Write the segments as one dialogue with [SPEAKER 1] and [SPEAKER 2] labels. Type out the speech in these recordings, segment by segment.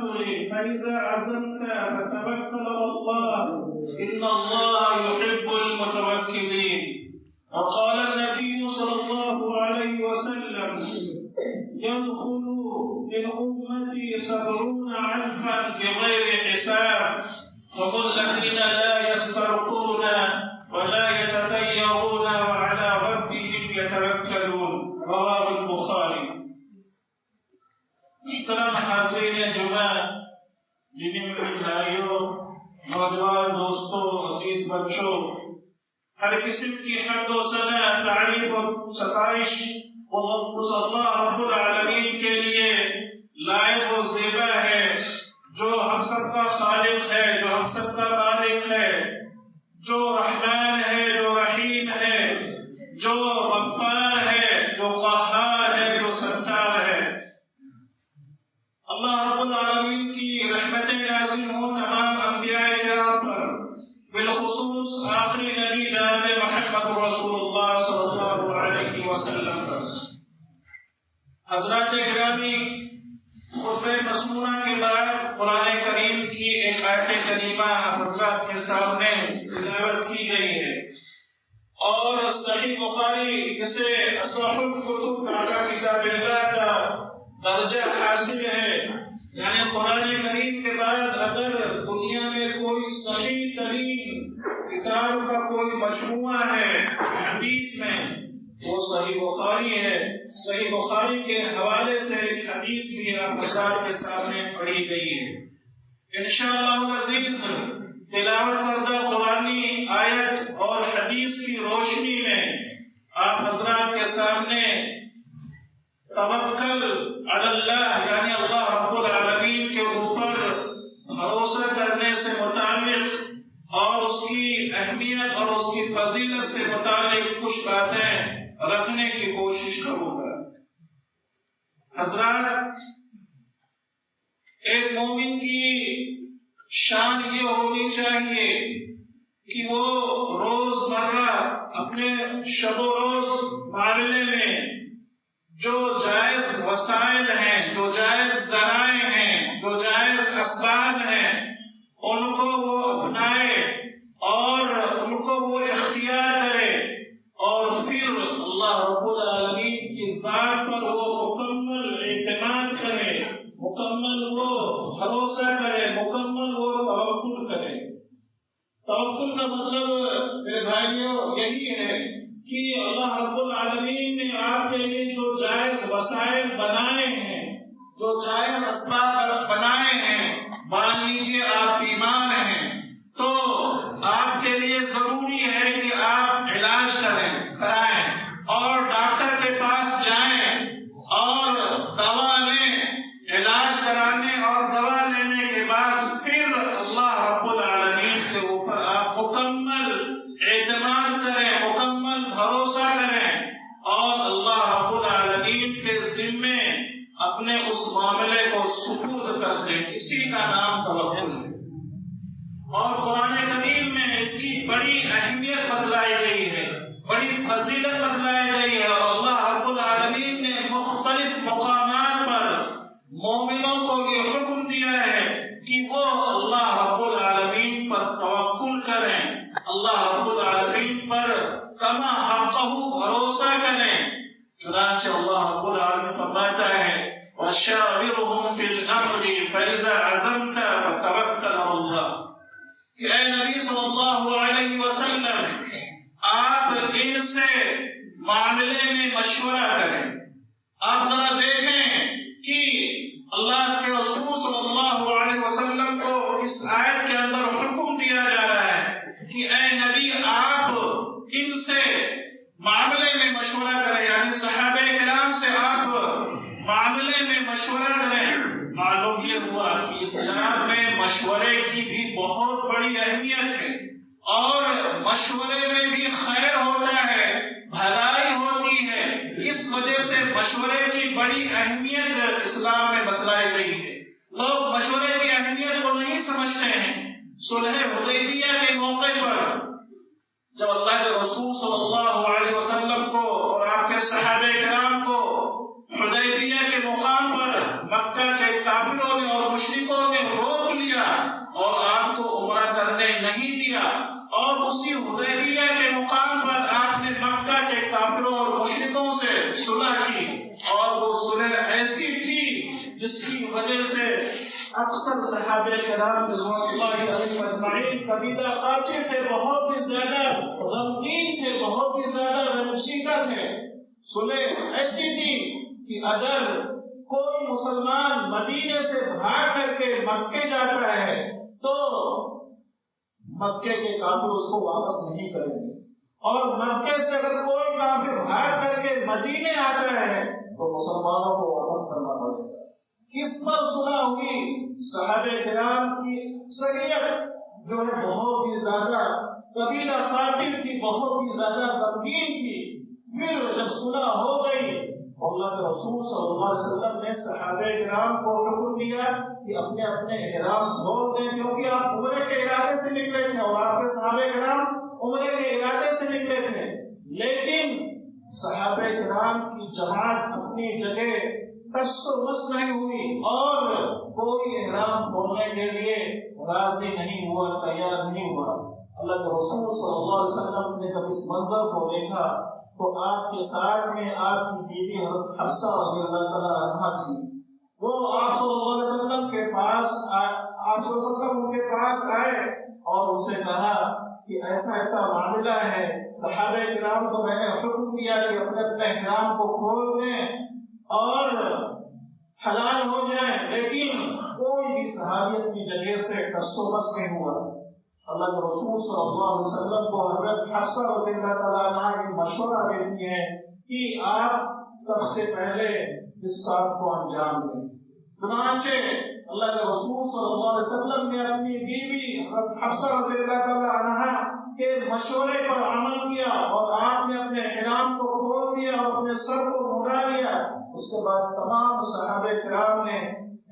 [SPEAKER 1] الأمر فإذا عزمت فتوكل على الله إن الله يحب المتوكلين. وقال النبي صلى الله عليه وسلم يدخل من أمتي 70,000 بغير حساب هم الذين لا يسترقون ولا يتطيرون وعلى ربهم يتوكلون. رواه البخاری. محترم حاضرین جمعہ، دینی بھائیوں، نوجوان دوستوں، عزیز بچوں، ہر قسم کی حمد و ثنا، تعریف و ستائش اس اللہ رب العالمین کے لیے لائق و زیبا ہے جو ہم سب کا خالق ہے، جو ہم سب کا مالک ہے، جو رحمان ہے، جو رحیم ہے، جو غفار ہے، جو قہار ہے، جو ستار ہے۔ اللہ رب العالمین کی رحمتیں نازل ہوں تمام انبیاء کرام پر، بالخصوص آخری نبی جناب محمد رسول اللہ صلی اللہ علیہ وسلم پر۔ حضرات گرامی، خطبہ مسنونہ کے بعد قرآن کریم کی ایک آیت کریمہ حضرات کے سامنے تلاوت کی گئی ہے، اور صحیح بخاری جسے اصح الکتب بعد کتاب اللہ کا درجہ حاصل ہے، یعنی قرآن کریم کے بعد اگر دنیا میں کوئی صحیح ترین کتاب کا کوئی مجموعہ ہے حدیث میں، وہ صحیح بخاری ہے۔ صحیح بخاری کے حوالے سے ایک حدیث بھی آپ حضرات کے سامنے پڑھی گئی ہے۔ انشاءاللہ العزیز تلاوت کردہ قرآنی آیت اور حدیث کی روشنی میں آپ حضرات کے سامنے توکل علی اللہ یعنی اللہ رب العالمین کے اوپر بھروسہ کرنے سے متعلق اور اس کی اہمیت اور اس کی فضیلت سے متعلق کچھ باتیں رکھنے کی کوشش کروں گا۔ حضرات، ایک مومن کی شان یہ ہونی چاہیے کہ وہ روزمرہ اپنے شب و روز معاملے میں جو جائز وسائل ہیں، جو جائز ذرائع ہیں، جو جائز اسباب ہیں، ان کو وہ اپنائے اور ان کو وہ اختیار کرے، اور پھر اللہ رب العالمین کی ذات پر وہ مکمل اعتماد کرے، مکمل وہ بھروسہ کرے، مکمل وہ توکل کرے۔ توکل کا مطلب میرے بھائیوں یہی ہے کہ اللہ رب العالمین نے آپ کے لیے جو جائز وسائل بنائے ہیں، جو جائز اسباب بنائے ہیں، مان لیجیے آپ بیمار ہیں تو آپ کے لیے ضروری ہے کہ آپ علاج کرائیں اور ڈاکٹر کے پاس جائیں اور دوا لیں۔ علاج کرانے اور دوا لینے کے بعد پھر اللہ رب العالمین کے اوپر آپ مکمل اعتماد کریں، مکمل بھروسہ کریں اور اللہ رب العالمین کے ذمے اپنے اس معاملے کو سپرد کر دیں۔ اسی کا نام توکل ہے، اور قرآن کریم میں اس کی بڑی اہمیت بتلائی گئی ہے، بڑی فضیلت بتلائی گئی ہے، اور اللہ رب العالمین نے مختلف مقامات پر مومنوں کو یہ حکم دیا ہے کہ وہ اللہ رب العالمین پر توکل کریں، اللہ رب العالمین پر کما حقہ بھروسہ کریں۔ چنانچہ اللہ رب العالمین فرماتا ہے وَشَاوِرْهُمْ فِي الْأَمْرِ فَإِذَا عَزَمْتَ فَتَوَكَّلْ عَلَى اللَّهِ، کہ اے نبی صلی اللہ علیہ وسلم آپ ان سے معاملے میں مشورہ کریں۔ آپ ذرا دیکھیں کہ اللہ کے رسول صلی اللہ علیہ وسلم کو اس آیت کے اندر حکم دیا جا رہا ہے کہ اے نبی آپ ان سے معاملے میں مشورہ کریں، یعنی صحابہ کرام سے آپ معاملے میں مشورہ کریں۔ معلوم یہ ہوا کہ اسلام میں مشورے کی بھی بہت بڑی اہمیت ہے، اور مشورے میں بھی خیر ہوتا ہے، بھلائی ہوتی ہے۔ اس وجہ سے مشورے کی بڑی اہمیت اسلام میں بتلائی گئی ہے۔ لوگ مشورے کی اہمیت کو نہیں سمجھتے ہیں۔ صلح حدیبیہ کے موقع پر جب اللہ کے رسول صلی اللہ علیہ وسلم کو اور آپ کے صحابہ کرام کو حدیبیہ کے مقام پر مکہ کے کافروں نے اور مشرکوں اور اسی حدیبیہ کے مقام پر آپ نے مکہ کے کافروں اور مشرکوں سے صلح کی، اور وہ صلح ایسی تھی جس کی وجہ سے اکثر صحابہ کرام رضوان اللہ علیہم اجمعین قبیلہ خاطر تھے، بہت ہی زیادہ غمگین تھے، بہت ہی زیادہ رنجیدہ تھے۔ صلح ایسی تھی کہ اگر کوئی مسلمان مدینے سے بھاگ کر کے مکے جاتا ہے تو مکے کے کافر اس کو واپس نہیں کریں گے، اور مکے سے اگر کوئی کافر بھاگ کر کے مدینے آتا ہے تو مسلمانوں کو واپس کرنا پڑے گا۔ اس پر صلح ہوئی۔ صحابہ کرام کی اکثریت جو ہے بہت ہی زیادہ قبیلہ خاطر تھی، بہت ہی زیادہ غمگین تھی۔ پھر جب صلح ہو گئی، اللہ کے رسول صلی اللہ علیہ وسلم نے صحابہ کرام کو حکم دیا کہ اپنے اپنے احرام کھول دیں، کیونکہ آپ عمرے کے ارادے سے نکلے تھے اور آپ کے صحابہ کرام عمرے کے ارادے سے نکلے تھے، لیکن صحابہ کرام کی جماعت اپنی جگہ کس و بس نہیں ہوئی اور کوئی احرام کھولنے کے لیے راضی نہیں ہوا، تیار نہیں ہوا۔ اللہ کے رسول صلی اللہ علیہ وسلم نے جب اس منظر کو دیکھا تو آپ کے ساتھ میں آپ کی بیوی حضرت حفصہ رضی اللہ تعالیٰ عنہا تھی۔ وہ آپ صلی اللہ علیہ وسلم کے پاس ان کے پاس آئے اور ان سے کہا کہ ایسا ایسا معاملہ ہے، صحابہ کرام کو میں نے حکم دیا کہ اپنے اپنے احرام کو کھول دیں اور حلال ہو جائیں، لیکن کوئی بھی صحابی اپنی جگہ سے کس و بس نہیں ہوا۔ اللہ کے رسول صلی اللہ علیہ وسلم کو حضرت حفصہ رضی اللہ تعالیٰ عنہا یہ مشورہ دیتی ہے کہ آپ سب سے پہلے اس کام کو انجام دیں۔ چنانچہ اللہ کے رسول صلی اللہ علیہ وسلم نے اپنی بیوی حضرت حفصہ رضی اللہ تعالیٰ عنہا کے مشورے پر عمل کیا اور آپ نے اپنے احرام کو کھول دیا اور اپنے سر کو مڑا لیا۔ اس کے بعد تمام صحابہ کرام نے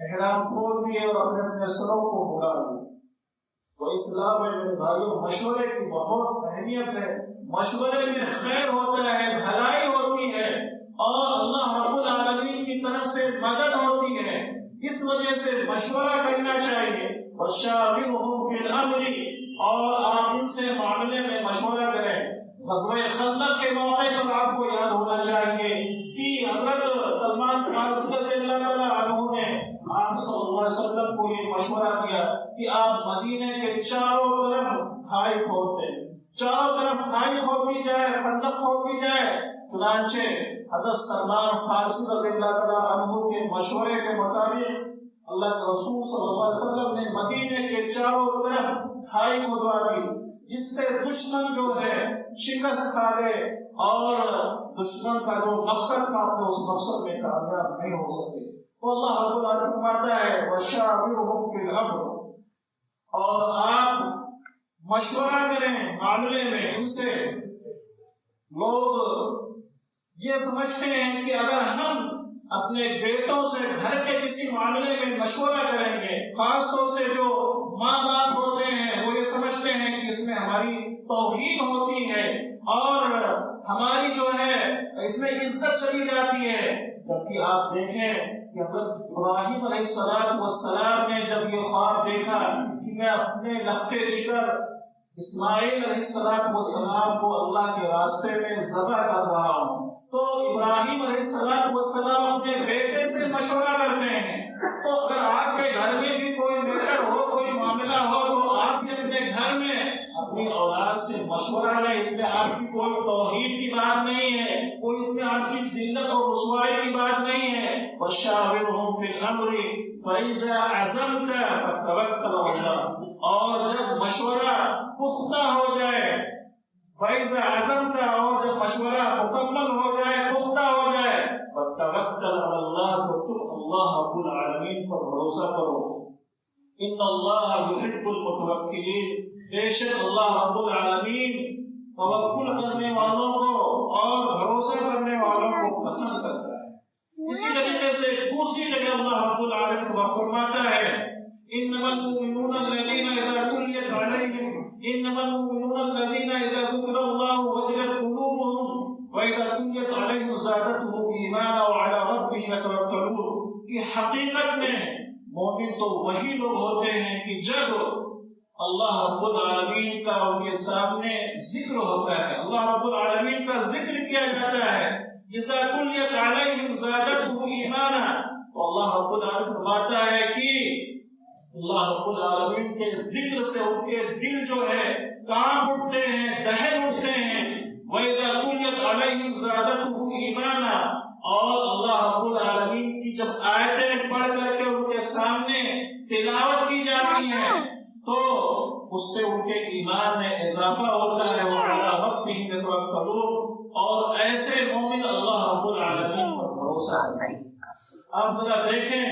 [SPEAKER 1] احرام کھول دیے اور اپنے اپنے سروں کو مڑا لیا۔ تو اسلام میں میرے بھائیوں مشورے کی بہت اہمیت ہے، مشورے میں خیر ہوتا ہے، بھلائی ہوتی ہے اور اللہ رب العالمین کی طرف سے مدد ہوتی ہے، اس وجہ سے مشورہ کرنا چاہیے۔ وَشَاوِرْهُمْ فِي الْأَمْرِ، اور آپ ان سے معاملے میں مشورہ کریں۔ غزوہ خندق کے موقع پر آپ کو یاد ہونا چاہیے کہ حضرت سلمان فارسی رضی اللہ تعالیٰ عنہ نے آپ صلی اللہ علیہ وسلم کو یہ مشورہ دیا کہ آپ مدینے کے چاروں طرف کھائی کھود دیں، چاروں طرف کھائی کھودی جائے، خندق کھودی جائے۔ چنانچہ حضرت سلمان فارسی رضی اللہ تعالیٰ عنہ کے مشورے کے مطابق اللہ کے رسول صلی اللہ علیہ وسلم نے مدینے کے چاروں طرف کھائی کھودوا دی، جس سے دشمن جو ہے شکست کھا گئے اور دشمن کا جو مقصد تھا اپنے اس مقصد میں کامیاب نہیں ہو سکے۔ تو اللہ رب العالمین فرماتا ہے وَشَاوِرْهُمْ فِي الْأَمْرِ، اور آپ مشورہ کریں معاملے میں ان سے۔ لوگ یہ سمجھتے ہیں کہ اگر ہم اپنے بیٹوں سے گھر کے کسی معاملے میں مشورہ کریں گے، خاص طور سے جو ماں باپ ہوتے ہیں وہ یہ سمجھتے ہیں کہ اس میں ہماری توہین ہوتی ہے اور ہماری جو ہے اس میں عزت چلی جاتی ہے، جبکہ آپ دیکھیں کہ حضرت ابراہیم علیہ السلام نے جب یہ خواب دیکھا کہ میں اپنے لختے جگر اسماعیل علیہ السلام کو اللہ کے راستے میں ذبح کر رہا ہوں، تو ابراہیم علیہ السلام اپنے بیٹے سے مشورہ کرتے ہیں۔ تو اگر آپ کے گھر میں بھی کوئی میٹر ہو، کوئی معاملہ ہو، تو آپ بھی اپنے گھر میں اپنی اولاد سے مشورہ لیں۔ اس میں آپ کی کوئی توحید کی بات نہیں ہے، کوئی اس میں آپ کی ذلت اور رسوائی کی بات نہیں ہے۔ وَشَاوِرْهُمْ فِي الْأَمْرِ فَإِذَا عَزَمْتَ فَتَوَكَّلْ عَلَى اللَّهِ، اور جب مشورہ پختہ ہو جائے، فَإِذَا عَزَمْتَ، اور جب مشورہ مکمل ہو جائے، پختہ ہو جائے، فَتَوَكَّلْ عَلَى اللَّهِ، تو تم اللہ رب العالمین پر بھروسہ کرو۔ ان اللہ یحب المتوکلین، بے شک اللہ رب العالمین توکل کرنے والوں کو اور بھروسہ کرنے والوں کو پسند کرتا ہے۔ اسی طریقے سے دوسری جگہ اللہ رب العالمین فرماتا ہے انما المؤمنون الذين اذا تليت ذكر الله وجلت قلوبهم واذا تليت عليهم زادتهم ایمانا وعلى ربهم يتوکلون، کہ حقیقت میں مومن تو وہی لوگ ہوتے ہیں کہ جب اللہ رب العالمین کا ان کے سامنے ذکر ہوتا ہے، اللہ رب العالمین کا ذکر کیا جاتا ہے. اذا تلیت علیہم زادتہم ایمانا، تو اللہ رب العالمین فرماتا ہے کہ اللہ رب العالمین کے ذکر سے ان کے دل جو ہے کانپ اٹھتے ہیں، دہل اٹھتے ہیں. وَإِذَا تُلِيَتْ عَلَيْهِمْ زَادَتْهُمْ إِيمَانًا، اور اللہ رب العالمین کی جب آیتیں پڑھ کر کے ان کے سامنے تلاوت کی جاتی ہیں تو اس سے ان کے ایمان میں اضافہ ہوتا ہے. وَعَلَىٰ رَبِّهِمْ يَتَوَكَّلُونَ، اور ایسے مومن اللہ رب العالمین پر بھروسہ کرتے ہیں. آپ ذرا دیکھیں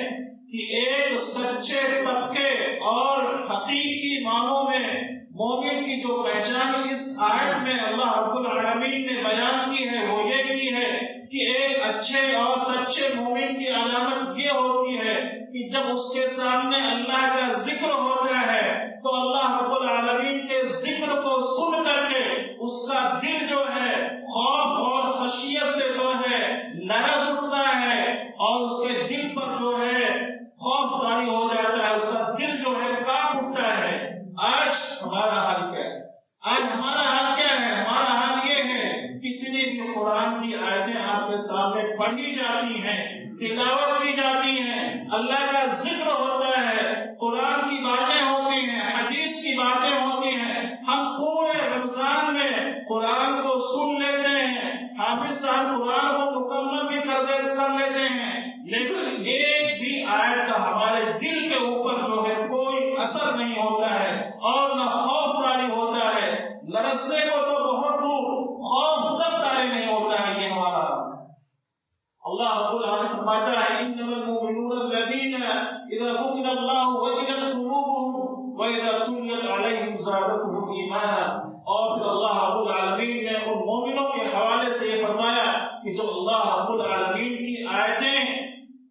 [SPEAKER 1] کہ ایک سچے طبقے اور حقیقی معنوں میں مومن کی جو پہچان اس آیت میں اللہ رب العالمین نے بیان کی ہے وہ یہ کی ہے کہ ایک اچھے اور سچے مومن کی علامت یہ ہوتی ہے کہ جب اس کے سامنے اللہ کا ذکر ہوتا ہے تو اللہ رب العالمین کے ذکر کو سن کر کے اس کا دل جو ہے خوف اور خشیت سے جو ہے لرز اٹھتا ہے اور اس کے دل پر جو ہے خوف طاری ہو جاتا ہے، اس کا دل جو ہے کانپ اٹھتا ہے. آج ہمارا حال کیا ہے؟ آج ہمارا حال کیا ہے؟ ہمارا حال یہ ہے کتنی بھی قرآن کی آیتیں آپ کے سامنے پڑھی جاتی ہیں، تلاوت کی جاتی ہیں، اللہ کا ذکر ہوتا ہے، قرآن کی باتیں ہوتی ہیں، حدیث کی باتیں ہوتی ہیں، ہم پورے رمضان میں قرآن کو سن لیتے ہیں، حافظ صاحب قرآن کو مکمل بھی کر لیتے ہیں، لیکن ایک بھی آیت کا ہمارے دل کے اوپر جو ہے کوئی اثر نہیں ہوتا ہے اور نہ خوف طاری ہوتا ہے. لرزنے کو تو بہت دور، خوف تک طاری نہیں ہوتا ہے. یہ ہمارا اللہ رب العالمین فرماتا ہے انما المؤمنون الذين اذا ذكر الله وجلت قلوبهم واذا تليت عليهم زادتهم ایمانا. اور پھر اللہ رب العالمین نے ان مومنوں کے حوالے سے یہ فرمایا کہ جب اللہ رب العالمین کی آیتیں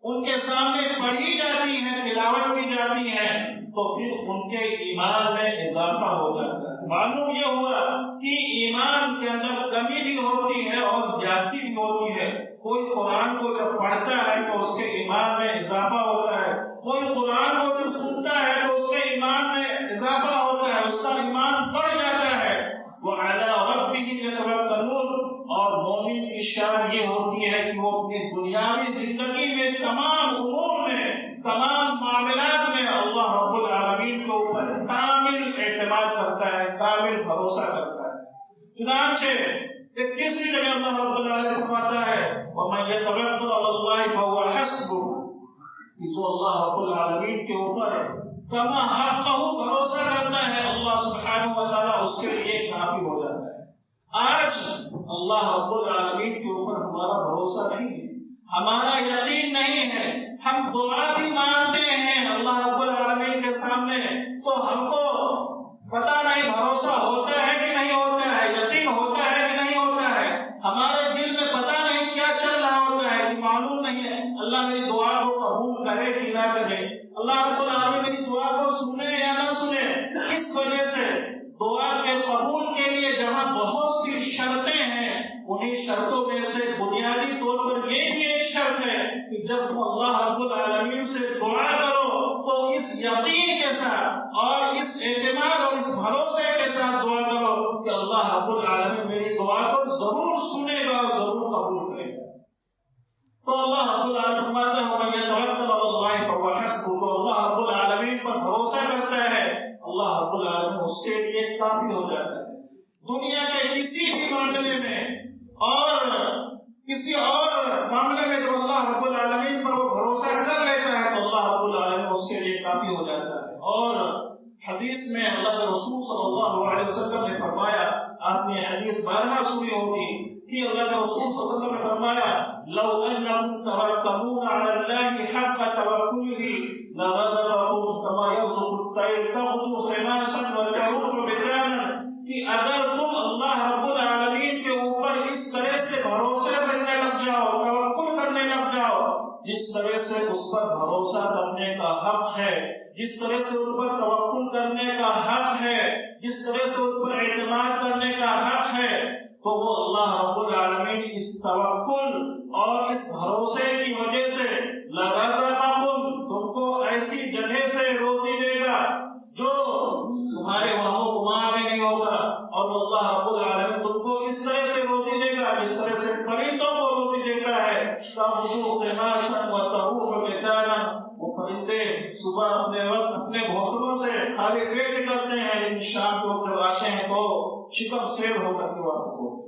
[SPEAKER 1] ان کے سامنے پڑھی جاتی ہیں، تلاوت کی جاتی ہیں تو پھر ان کے ایمان میں اضافہ ہو جاتا ہے. معلوم یہ ہوا کہ ایمان کے اندر کمی بھی ہوتی ہے اور زیادتی بھی ہوتی ہے. کوئی قرآن کو جب پڑھتا ہے تو اس کے ایمان میں اضافہ ہوتا ہے، کوئی قرآن کو جب سنتا ہے تو اس کے ایمان میں اضافہ ہوتا ہے، اس کا ایمان بڑھ جاتا ہے. وَعَلَىٰ رَبِّهِمْ يَتَوَكَّلُونَ، اور مومن کی شان یہ ہوتی ہے کہ وہ اپنی دنیاوی زندگی میں تمام امور میں، تمام معاملات میں اللہ رب العالمین کے اوپر کامل اعتماد کرتا ہے، کامل بھروسہ کرتا ہے. چنانچہ ایک تیسری جگہ اللہ رب العالمین فرماتا ہے وَمَن يَتَوَكَّلْ عَلَى اللَّهِ فَهُوَ حَسْبُهُ، کہ جو اللہ رب العالمین کے اوپر کما حقہ بھروسہ کرتا ہے اللہ سبحانہ و تعالیٰ اس کے لیے کافی ہو جاتا ہے. آج اللہ رب العالمین کے اوپر ہمارا بھروسہ نہیں ہے، ہمارا یقین نہیں ہے. ہم دعا بھی مانتے ہیں اللہ رب العالمین کے سامنے تو ہم کو پتہ نہیں بھروسہ ہوتا ہے کہ نہیں ہوتا ہے، یقین ہوتا ہے کہ نہیں ہوتا ہے. ہمارے دل میں پتہ نہیں کیا چل رہا ہوتا ہے، معلوم نہیں ہے اللہ میری دعا کو قبول کرے کہ نہ کرے، اللہ رب العالمین میری دعا کو سنے یا نہ سنے. اس وجہ سے دعا کے قبول کے لیے جہاں بہت سی شرطیں ہیں، انہی شرطوں میں سے بنیادی طور پر یہ بھی ایک شرط ہے کہ جب تم اللہ رب العالمین سے دعا کرو تو اس یقین کے ساتھ اور اس اعتماد اور اس بھروسے کے ساتھ دعا کرو کہ اللہ رب العالمین میری دعا کو ضرور سنے گا اور ضرور قبول کرے گا. تو اللہ رب العالمین فرماتا ہے وَمَن يَتَوَكَّلْ عَلَى اللَّهِ فَهُوَ حَسْبُهُ، جو اللہ رب العالمین پر بھروسہ کرتا ہے اللہ رب العالمین اس کے لیے کافی ہو جاتا ہے. دنیا کے کسی بھی معاملے میں اور کسی اور معاملے میں جب اللہ رب العالمین پر وہ بھروسہ کر لیتا ہے تو اللہ رب العالمین اس کے لیے کافی ہو جاتا ہے. اور حدیث میں اللہ کے رسول صلی اللہ علیہ وسلم نے فرمایا، آپ نے حدیث بارہا سنی ہوگی کہ اللہ کے رسول صلی اللہ علیہ وسلم نے فرمایا لو انکم توکلون علی اللہ حق توکلہ لرزقکم کما یرزق الطیر تغدو خماسا وتروح بطانا، کہ اگر تم اللہ رب العالمین کے اوپر اس طرح سے بھروسہ کرنے لگ جاؤ، توکل کرنے لگ جاؤ جس طرح سے اس پر بھروسہ کرنے کا حق ہے، جس طرح سے اس پر توکل کرنے کا حق ہے، جس طرح سے اس پر اعتماد کرنے کا حق ہے، تو وہ اللہ رب العالمین اس توکل اور اس بھروسے کی وجہ سے لرزقکم، تم کو ایسی جگہ سے روزی دے گا جو خالی پیٹ نکلتے ہیں لیکن شام کو جب آتے ہیں تو شکم سیر ہو کر کے واپس ہوتے ہیں۔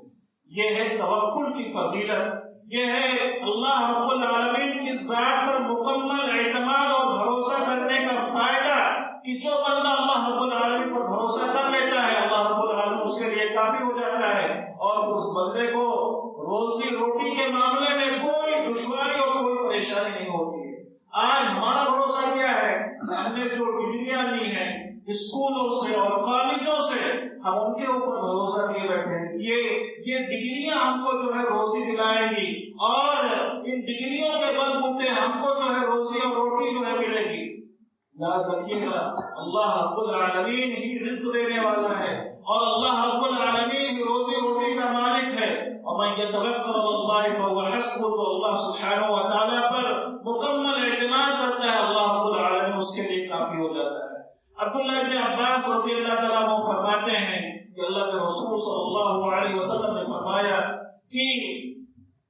[SPEAKER 1] یہ ہے توکل کی فضیلت، یہ ہے اللہ رب العالمین کی ذات پر مکمل اعتماد اور بھروسہ کرنے کا فائدہ، کہ جو بندہ اللہ رب العالمین پر بھروسہ کر لیتا ہے اللہ رب العالمین اس کے لیے کافی ہو جاتا ہے، اور اس بندے کو روزی روٹی کے معاملے میں کوئی دشواری اور کوئی پریشانی نہیں ہوتی ہے۔ آج ہمارا بھروسہ کیا ہے؟ ہم نے جو ڈگریاں لی ہیں اسکولوں سے اور کالجوں سے، ہم ان کے اوپر بھروسہ کیے بیٹھے ہیں کہ یہ ڈگریاں ہم کو جو ہے روزی دلائیں گی، اور ان ڈگریوں کے بل بوتے ہم کو جو ہے روزی اور روٹی جو ہے ملے گی۔ یاد رکھیے گا اللہ رب العالمین ہی رزق دینے والا ہے، اور اللہ رب العالمین ہی روزی روٹی کا مالک ہے۔ وَمَن يَتَوَكَّلْ عَلَى اللَّهِ فَهُوَ حَسْبُهُ، جو اللہ سبحانہ و تعالیٰ پر مکمل اعتماد کرتا ہے اللہ رب العالمین اس کے لیے کافی ہو جاتا ہے۔ عبداللہ بن عباس رضی اللہ تعالیٰ عنہ فرماتے ہیں کہ اللہ کے رسول صلی اللہ علیہ وسلم نے فرمایا کہ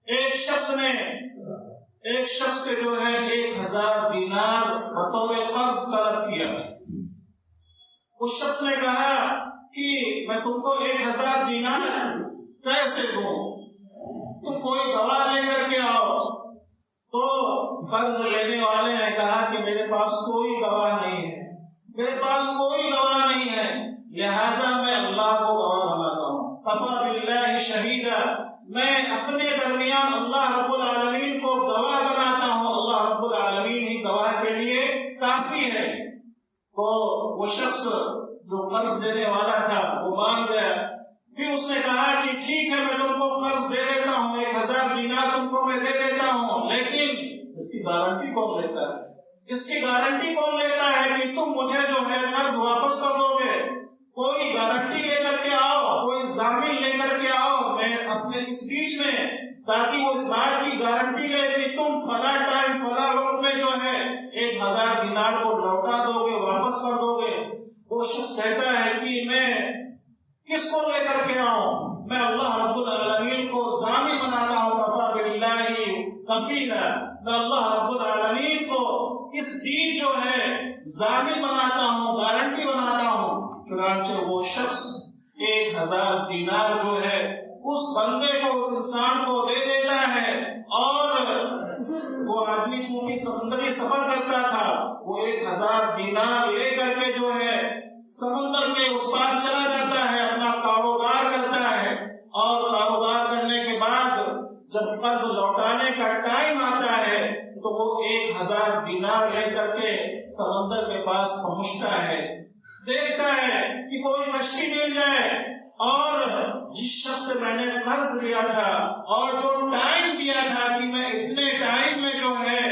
[SPEAKER 1] ایک شخص سے جو ہے 1000 دینار بطور قرض طلب کیا۔ اس شخص نے کہا کہ میں تم کو 1000 دینار کیسے دوں؟ تم کوئی گواہ لے کر کے آؤ۔ تو قرض لینے والے نے کہا کہ میرے پاس کوئی گواہ نہیں ہے، میرے پاس کوئی گواہ نہیں ہے، لہذا میں اللہ کو گواہ بناتا ہوں۔ کفا باللہ شہیدا، میں اپنے درمیان اللہ رب العالمین کو گواہ بناتا ہوں، اللہ رب العالمین ہی گواہ کے لیے کافی ہے۔ تو وہ شخص جو قرض دینے والا تھا وہ مان گیا۔ پھر اس نے کہا کہ ٹھیک ہے میں تم کو قرض دے دیتا ہوں، 1000 دینار تم کو میں دے دیتا ہوں، لیکن اس کی گارنٹی کون لیتا ہے؟ اس کی گارنٹی کون لیتا ہے کہ تم مجھے جو ہے قرض واپس کر دو گے؟ کوئی گارنٹی لے کر کے آؤ، کوئی ضامن لے کر کے آؤ میں اپنے اس بیچ میں، تاکہ وہ اس بات کی گارنٹی لے کہ تم فلاں ٹائم فلاں وقت میں جو ہے 1000 دینار کو لوٹا دو گے، واپس کر دو گے۔ وہ شخص کہتا ہے کہ میں کس کو لے کر کے آؤں؟ میں اللہ رب العالمین کو ضامن بناتا ہوں، کفا باللہ کفیلا، میں اللہ رب العالمین کو اس دین جو ہے ضامن بناتا ہوں، گارنٹی بناتا ہوں۔ چنانچہ وہ شخص 1000 دینار جو ہے اس بندے کو، اس انسان کو دے دیتا ہے، اور وہ آدمی چونکہ سمندری سفر کرتا تھا، وہ 1000 دینار لے کر کے جو ہے سمندر کے اس پار چلا جاتا ہے، اپنا کاروبار کرتا ہے، اور کاروبار کرنے کے بعد جب قرض لوٹانے کا ٹائم آتا ہے تو وہ 1000 دینار لے کر کے سمندر کے پاس پہنچتا ہے، دیکھتا ہے کہ کوئی کشتی مل جائے، اور جس شخص سے میں نے قرض لیا تھا اور جو ٹائم دیا تھا کہ میں اتنے ٹائم میں جو ہے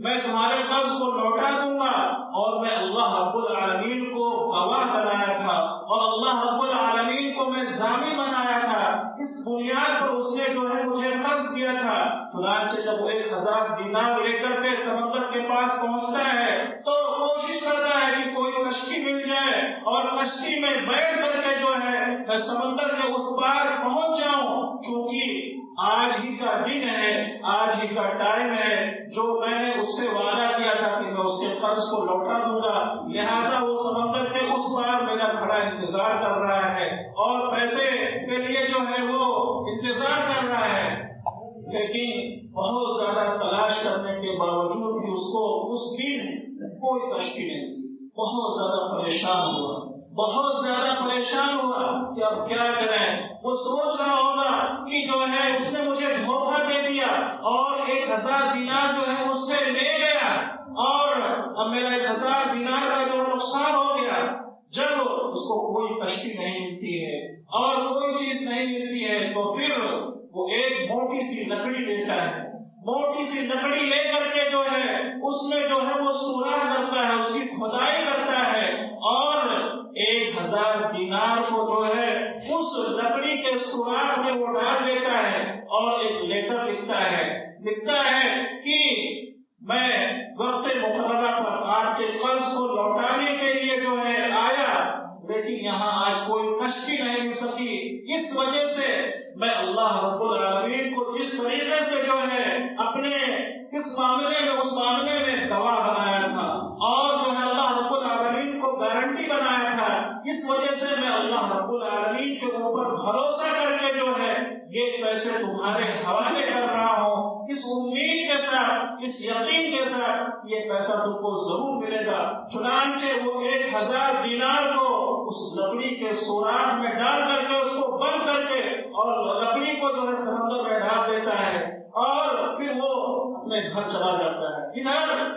[SPEAKER 1] میں تمہارے قرض کو لوٹا دوں گا، اور میں اللہ رب العالمین کو گواہ بنایا تھا اور اللہ رب العالمین کو میں ضامن بنایا تھا، اس بنیاد پر اس نے جو ہے مجھے قرض دیا تھا۔ چنانچہ جب وہ 1000 دینار لے کر کے سمندر کے پاس پہنچتا ہے تو کوشش کرتا ہے کہ کوئی کشتی مل جائے اور کشتی میں بیٹھ کر کے جو ہے میں سمندر کے اس پار پہنچ جاؤں، چونکہ آج ہی کا دن ہے، آج ہی کا ٹائم ہے جو میں نے اس سے وعدہ کیا تھا کہ میں اس کے قرض کو لوٹا دوں گا، لہذا وہ سمندر کے اس پار میرا کھڑا انتظار کر رہا ہے اور پیسے کے لیے جو ہے وہ انتظار کر رہا ہے۔ لیکن بہت زیادہ تلاش کرنے کے باوجود بھی اس کو اس دن کوئی کشتی نہیں ملی، بہت زیادہ پریشان ہوا، بہت زیادہ پریشان ہوا کہ اب کیا کریں۔ وہ سوچ رہا ہوگا کہ جو ہے اس نے مجھے دھوکہ دے دیا اور 1000 دینار جو ہے مجھ سے لے گیا، اور اب میرا 1000 دینار کا جو نقصان ہو گیا۔ جب اس کو کوئی کشتی نہیں ملتی ہے اور کوئی چیز نہیں ملتی ہے تو پھر وہ ایک موٹی سی لکڑی لیتا ہے، موٹی سی لکڑی لے کر کے جو ہے اس میں جو ہے وہ سوراخ کرتا ہے، اس کی کھدائی کرتا ہے، اور 1000 دینار کو جو ہے اس لکڑی کے سوراخ میں وہ ڈال دیتا ہے، اور ایک لیٹر لکھتا ہے کہ میں وقت مقررہ پر آپ کے قرض کو لوٹانے کے لیے جو ہے آیا، لیکن یہاں آج کوئی کشتی نہیں مل سکی، اس وجہ سے میں اللہ رب العالمین کو جس طریقے سے جو ہے اپنے اس معاملے میں اس معاملے میں گواہ بنایا تھا، اور جو ہے اللہ رب العالمین کو گارنٹی بنایا تھا. اس وجہ سے میں اللہ رب العالمین کے اوپر بھروسہ کر کے جو ہے یہ پیسے تمہارے حوالے کر رہا ہوں، اس امید کے ساتھ، اس یقین کے ساتھ یہ پیسہ تم کو ضرور ملے گا. چنانچہ وہ 1000 دینار کو اس لکڑی کے سوراخ میں ڈال کر کے اس کو بند کر کے اور لکڑی کو جو ہے سمندر میں ڈال دیتا ہے اور پھر وہ اپنے گھر چلا جاتا ہے. ادھر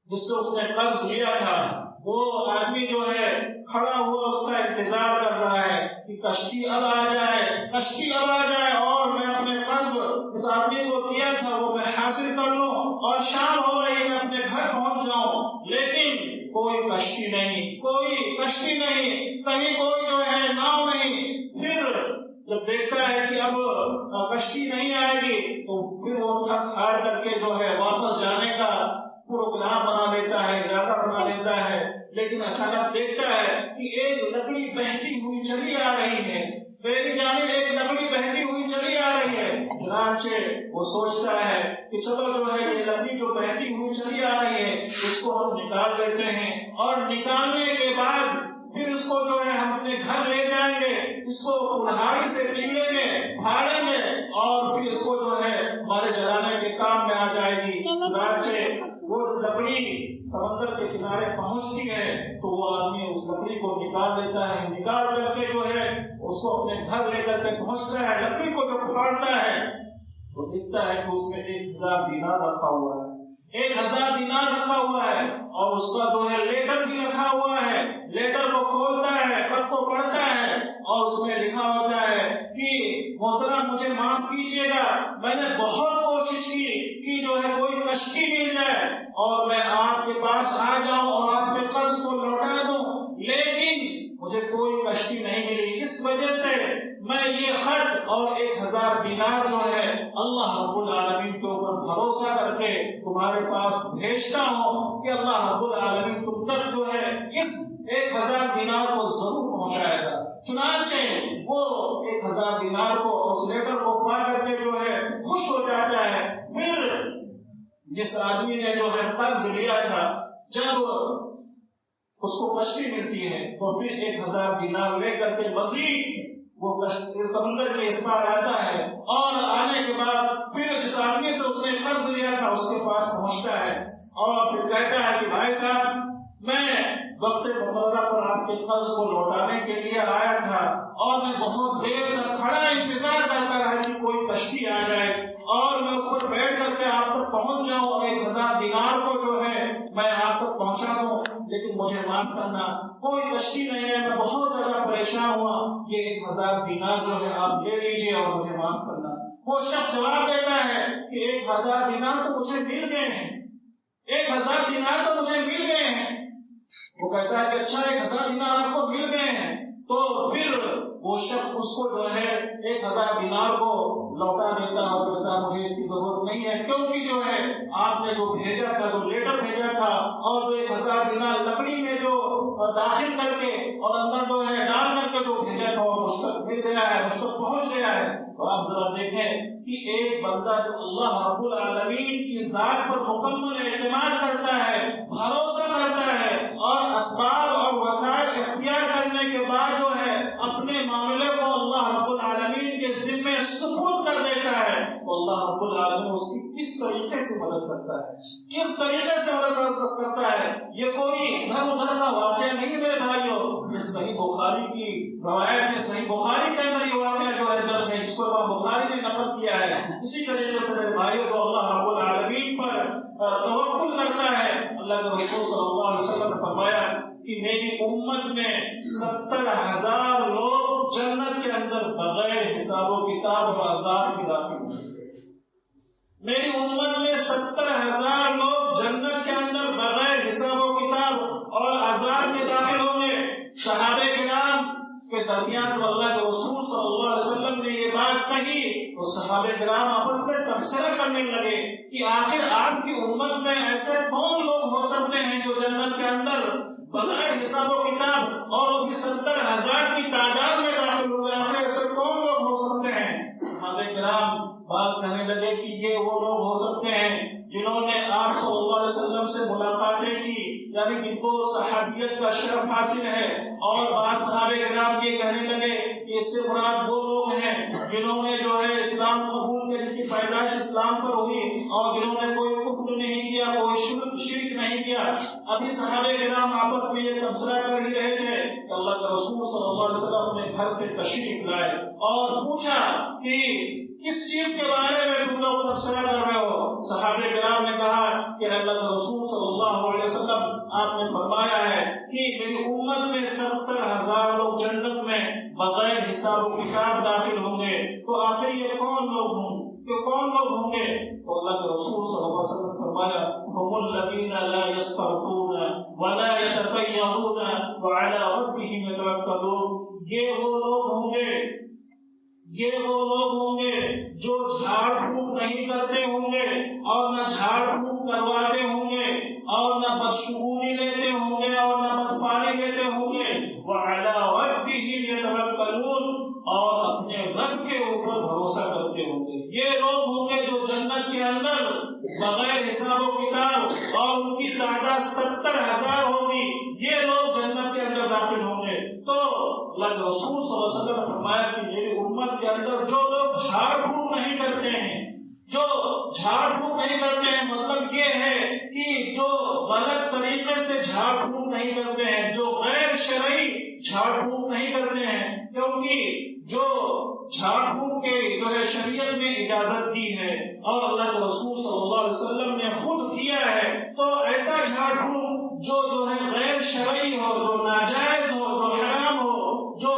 [SPEAKER 1] جس سے اس نے قرض لیا تھا وہ آدمی جو ہے کھڑا ہوا اس کا انتظار کر رہا ہے کہ کشتی اب آ جائے، کشتی اب آ جائے اور میں اپنے قرض اس آدمی کو دیا تھا وہ میں حاصل کر لوں اور شام ہو رہی میں اپنے گھر پہنچ جاؤں. لیکن کوئی کشتی نہیں، کوئی کشتی نہیں، کہیں کوئی جو ہے ناؤ نہیں. پھر جب دیکھتا ہے کہ اب کشتی نہیں آئے گی تو پھر وہ تھک ہار کر کے جو ہے واپس جانے کا پروگرام بنا لیتا ہے، ارادہ بنا لیتا ہے. لیکن اچانک دیکھتا ہے کہ ایک لکڑی بہتی ہوئی چلی آ رہی ہے، میری جانب ایک لکڑی بہتی ہوئی چلی آ رہی ہے. چنانچہ وہ سوچتا ہے کہ چلو جو ہے یہ لکڑی جو بہتی ہوئی چلی آ رہی ہے اس کو ہم نکال لیتے ہیں اور نکالنے کے بعد پھر اس کو جو ہے ہم اپنے گھر لے جائیں گے، اس کو کلہاڑی سے چیریں گے، پھاڑیں گے اور پھر اس کو جو ہے ہمارے جلانے کے کام میں آ جائے گی. چنانچہ وہ لکڑی سمندر کے کنارے پہنچتی ہے تو وہ آدمی اس لکڑی کو نکال لیتا ہے، نکال کر کے جو ہے اس کو اپنے گھر لے کر کے پہنچتا ہے. لکڑی کو جب پھاڑتا ہے تو دیکھتا ہے کہ اس میں 1000 دینار رکھا ہوا ہے، 1000 دینار رکھا ہوا ہے اور اس کا جو ہے لیٹر بھی رکھا ہوا ہے. لیٹر کو کھولتا ہے، خط کو پڑھتا ہے اور اس میں لکھا ہوتا ہے کہ محترم مجھے معاف کیجیے گا، میں نے بہت کوشش کی کہ جو ہے کوئی کشتی مل جائے اور میں آپ کے پاس آ جاؤں اور آپ کے قرض کو لوٹا دوں، لیکن مجھے کوئی کشتی نہیں ملی. اس وجہ سے میں یہ خط اور 1000 دینار جو ہے اللہ رب العالمین کے اوپر بھروسہ کر کے تمہارے پاس بھیجتا ہوں کہ اللہ رب العالمین تم تک جو ہے اس 1000 دینار کو ضرور پہنچائے گا. چنانچہ وہ 1000 دینار کو اس لیٹر کو پا کر کے جو ہے خوش ہو جاتا ہے. پھر جس آدمی نے جو ہے قرض لیا تھا جب اس کو کشتی ملتی ہے تو پھر 1000 دینار لے کر کے مزید وہ سمندر کے اس پار آتا ہے اور آنے کے بعد پھر جس آدمی سے اس نے قرض لیا تھا اس کے پاس پہنچتا ہے اور پھر کہتا ہے کہ بھائی صاحب میں وقت مقررہ پر آپ کے قرض کو لوٹانے کے لیے آیا تھا اور میں بہت دیر تک کھڑا انتظار کرتا رہا کہ کوئی کشتی آ جائے اور میں اس پر بیٹھ کر کے آپ تک پہنچ جاؤں اور 1000 دینار کو جو ہے میں آپ تک پہنچا دوں، لیکن مجھے معاف کرنا کوئی کشتی نہیں ہے، میں بہت زیادہ پریشان ہوا، یہ 1000 دینار جو ہے آپ لے لیجیے اور مجھے معاف کرنا. وہ شخص جواب دیتا ہے کہ 1000 دینار تو مجھے مل گئے ہیں، 1000 دینار تو مجھے مل گئے ہیں. وہ کہتا ہے کہ اچھا 1000 دینار آپ کو مل گئے ہیں. تو پھر وہ شخص اس کو جو ہے 1000 دینار کو لوٹا دیتا ہے اور کہتا ہے مجھے اس کی ضرورت نہیں ہے، کیونکہ جو ہے آپ نے جو بھیجا تھا، جو لیٹر بھیجا تھا اور جو 1000 دینار لکڑی میں جو داخل کر کے اور اندر جو ہے ڈال کر کے جو بھیجا تھا وہ مجھ تک مل گیا ہے، مجھ تک پہنچ گیا ہے. اور آپ ذرا دیکھیں کہ ایک بندہ جو اللہ رب العالمین کی ذات پر مکمل اعتماد کرتا ہے، بھروسہ کرتا ہے اور اسباب اور وسائل اختیار کرنے کے بعد جو ہے اپنے معاملے کو اللہ رب العالمین کے ذمے سپرد کر دیتا ہے تو اللہ رب العالمین اس کی کس طریقے سے مدد کرتا ہے، کس طریقے سے مدد کرتا ہے. یہ کوئی ادھر ادھر کا واقعہ نہیں میرے بھائیوں، یہ صحیح بخاری کی روایت ہے. صحیح بخاری کے اندر یہ واقعہ جو ہے درج ہے، جس کو امام بخاری نے نقل کیا ہے. اسی طریقے سے میرے بھائیوں جو اللہ رب العالمین پر توکل کرتا ہے، اللہ کے رسول صلی اللہ علیہ وسلم نے فرمایا کہ میری امت میں 70,000 لوگ جنت کے اندر بغیر حساب و کتاب اور عذاب کے داخل ہوں گے. میری امت میں 70,000 لوگ جنت کے اندر بغیر حساب و کتاب اور عذاب کے داخل ہوں گے. صحابہ کرام کے درمیان جو اللہ کے رسول صلی اللہ علیہ وسلم نے یہ بات کہی تو صحابہ کرام آپس میں تبصرہ کرنے لگے کہ آخر آپ کی امت میں ایسے کون لوگ ہو سکتے ہیں جو جنت کے اندر بغیر حساب و کتاب اور وہ بھی 70,000 کی تعداد میں داخل ہوئے، آخر ایسے کون لوگ ہو سکتے ہیں؟ صحابہ کرام بات کہنے لگے کہ یہ وہ لوگ ہو سکتے ہیں جنہوں نے آپ صلی اللہ علیہ وسلم سے ملاقاتیں کی، یعنی جن کو صحابیت نبوت کا شرف حاصل ہے۔ اور بعض صحابہ کرام یہ کہنے لگے کہ اس سے مراد وہ لوگ ہیں جنہوں نے جو ہے اسلام قبول کیا، جن کی پیدائش اسلام پر ہوئی اور جنہوں نے کوئی کفر نہیں کیا، کوئی شرک نہیں کیا۔ ابھی صحابہ کرام آپس میں یہ تبصرہ کر ہی رہے تھے کہ اللہ کے رسول صلی اللہ علیہ وسلم اپنے گھر پہ تشریف لائے اور پوچھا کہ کس چیز کے بارے میں تم لوگ تبصرہ کر رہے ہو؟ صحابہ کرام نے کہا کہ اللہ کے رسول صلی اللہ علیہ وسلم آپ نے فرمایا ہے کہ میری امت میں 70,000 لوگ جنت میں بغیر حساب و کتاب داخل ہوں گے، تو آخر یہ کون لوگ ہوں گے؟ تو اللہ کے رسول صلی اللہ علیہ وسلم نے فرمایا هم الذين لا يسترقون ولا يتطيرون وعلى ربهم يتوكلون۔ یہ وہ لوگ ہوں گے جو جھاڑ پھونک نہیں کرتے ہوں گے اور نہ جھاڑ پھونک کرواتے ہوں گے اور نہ بدشگونی لیتے ہوں گے اور نہ بدفعلی لیتے ہوں گے، وعلى ربهم يتوکلون، اور اپنے رب کے اوپر بھروسہ کرتے ہوں گے۔ یہ لوگ ہوں گے جو جنت کے اندر بغیر حساب و کتاب، اور ان کی تعداد 70,000 ہوگی، یہ لوگ جنت کے اندر داخل ہوں گے۔ تو اللہ کے رسول صلی اللہ علیہ وسلم نے فرمایا کہ میری امت کے اندر جو لوگ جھاڑ پھونک نہیں کرتے ہیں، مطلب یہ ہے کہ جو غلط طریقے سے جھاڑ پھونک نہیں کرتے ہیں، جو غیر شرعی جھاڑ پھونک نہیں کرتے ہیں، کیونکہ جو جھاڑ پھونک کے جو ہے شریعت میں اجازت دی ہے اور اللہ کے رسول صلی اللہ علیہ وسلم نے خود کیا ہے، تو ایسا جھاڑ پھونک جو ہے غیر شرعی ہو، جو ناجائز ہو، جو حرام ہو، جو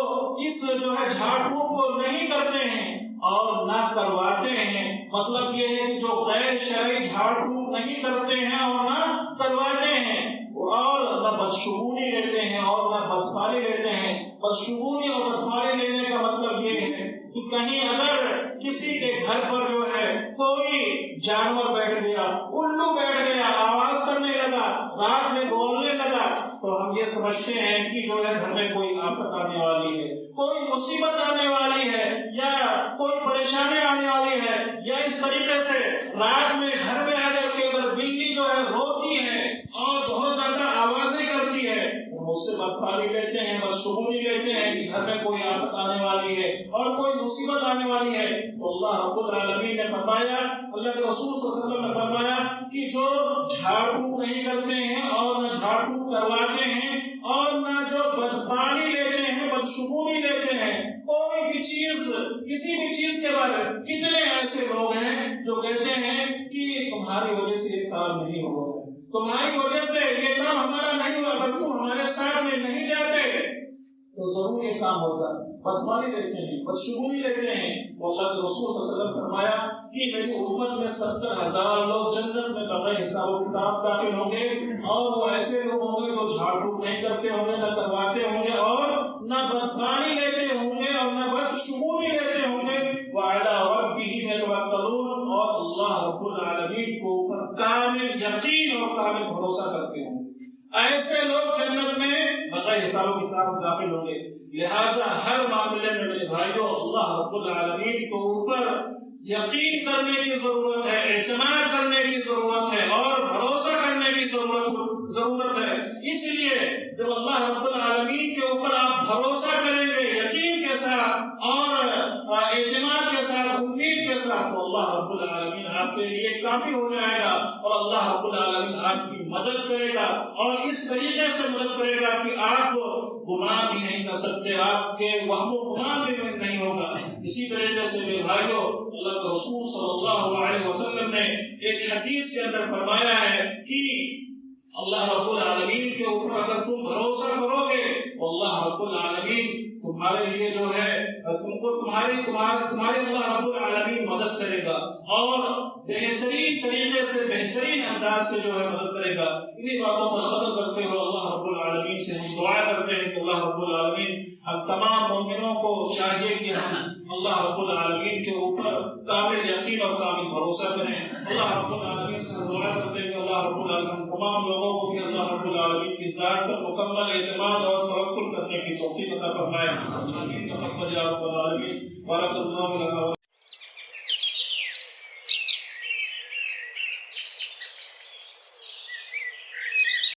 [SPEAKER 1] اس جو ہے جھاڑ پھونک کو نہیں کرتے ہیں اور نہ کرواتے ہیں، مطلب یہ ہے کہ جو غیر شرعی جھاڑ پھونک نہیں کرتے ہیں اور نہ کرواتے ہیں، اور نہ بدشگونی لیتے ہیں اور نہ بدفعلی لیتے ہیں۔ بدشگونی اور بدفعلی لینے کا مطلب یہ ہے کہ کہیں اگر کسی کے گھر پر جو ہے کوئی جانور بیٹھ گیا، الو بیٹھ گیا، آواز کرنے لگا، رات میں بولنے لگا، تو ہم یہ سمجھتے ہیں کہ جو ہے گھر میں کوئی آفت آنے والی ہے، کوئی مصیبت آنے والی ہے، یا کوئی پریشانی آنے والی ہے، یا اس طریقے سے رات میں گھر میں اگر بلی جو ہے روتی ہے اور بہت زیادہ آوازیں کرتی ہے، تو اس سے بدفعلی لیتے ہیں، بدشگونی لیتے ہیں کہ گھر میں کوئی آفت آنے والی ہے اور کوئی مصیبت آنے والی ہے۔ تو اللہ رب العالمین نے فرمایا، اللہ کے رسول صلی اللہ علیہ وسلم نے فرمایا کہ جو جھاڑ پھونک نہیں کرتے ہیں اور نہ جھاڑ پھونک کرواتے ہیں اور نہ جو بدفعلی لیتے ہیں، بدشگونی لیتے ہیں، کوئی بھی چیز، کسی بھی چیز کے بارے میں، کتنے ایسے لوگ ہیں جو کہتے ہیں کہ تمہاری وجہ سے یہ کام نہیں ہوا ہے، تمہاری وجہ سے یہ کام ہمارا نہیں ہوا، اگر تم ہمارے ساتھ میں نہیں جاتے تو ضرور یہ کام ہوتا۔ بدفعلی لیتے ہیں، بدشگونی لیتے ہیں۔ اللہ کے رسول صلی اللہ علیہ وسلم فرمایا کہ میری امت میں 70,000 لوگ جنت میں بغیر حساب و کتاب داخل ہوں گے، اور وہ ایسے لوگ ہوں گے جو جھاڑ پھونک نہیں کرتے ہوں گے، نہ کرواتے ہوں گے اور نہ بدفعلی لیتے ہوں گے اور نہ بدشگونی لیتے ہوں گے، وعلی ربهم يتوکلون، اور اللہ رب العالمین کو اوپر کامل یقین اور کامل بھروسہ کرتے ہوں گے۔ ایسے لوگ جنت میں بغیر حساب و کتاب داخل ہوں گے۔ لہذا ہر معاملے میں میرے بھائیوں اللہ رب العالمین کے اوپر یقین کرنے کی ضرورت ہے، اعتماد کرنے کی ضرورت ہے اور بھروسہ کرنے کی ضرورت ہے۔ اس لیے جب اللہ رب العالمین کے اوپر آپ بھروسہ کریں گے یقین کے ساتھ اور اعتماد کے ساتھ، امید کے ساتھ، تو اللہ رب العالمین آپ کے لیے کافی ہو جائے گا اور اللہ رب العالمین آپ کی مدد کرے گا، اور اس طریقے سے مدد کرے گا کہ آپ گمان بھی نہیں کر سکتے، آپ کے وہم و گمان بھی نہیں ہوگا۔ اسی طریقے سے میرے بھائیوں اللہ کے رسول صلی اللہ علیہ وسلم نے ایک حدیث کے اندر فرمایا ہے کہ اللہ رب العالمین کے اوپر اگر تم بھروسہ کرو گے تو اللہ رب العالمین تمہارے لیے جو ہے تمہارے اللہ رب العالمین مدد کرے گا اور بہترین طریقے سے، بہترین انداز سے جو ہے مدد کرے گا۔ انہی باتوں پر صبر کرتے ہوئے اللہ رب العالمین سے ہم دعا کرتے ہیں کہ اللہ رب العالمین ہم تمام مومنوں کو چاہیے کہ ہم اللہ رب العالمین کے اوپر کامل یقین اور کامل بھروسہ کریں۔ اللہ رب العالمین سے ہم دعا کرتے ہیں کہ اللہ رب العالمین تمام لوگوں کو بھی اللہ رب العالمین کی ذات پر مکمل اعتماد اور توکل کرنے کی توفیق عطا فرمائے۔ آمین۔ تقبل یا رب العالمین۔ بارک اللہ لنا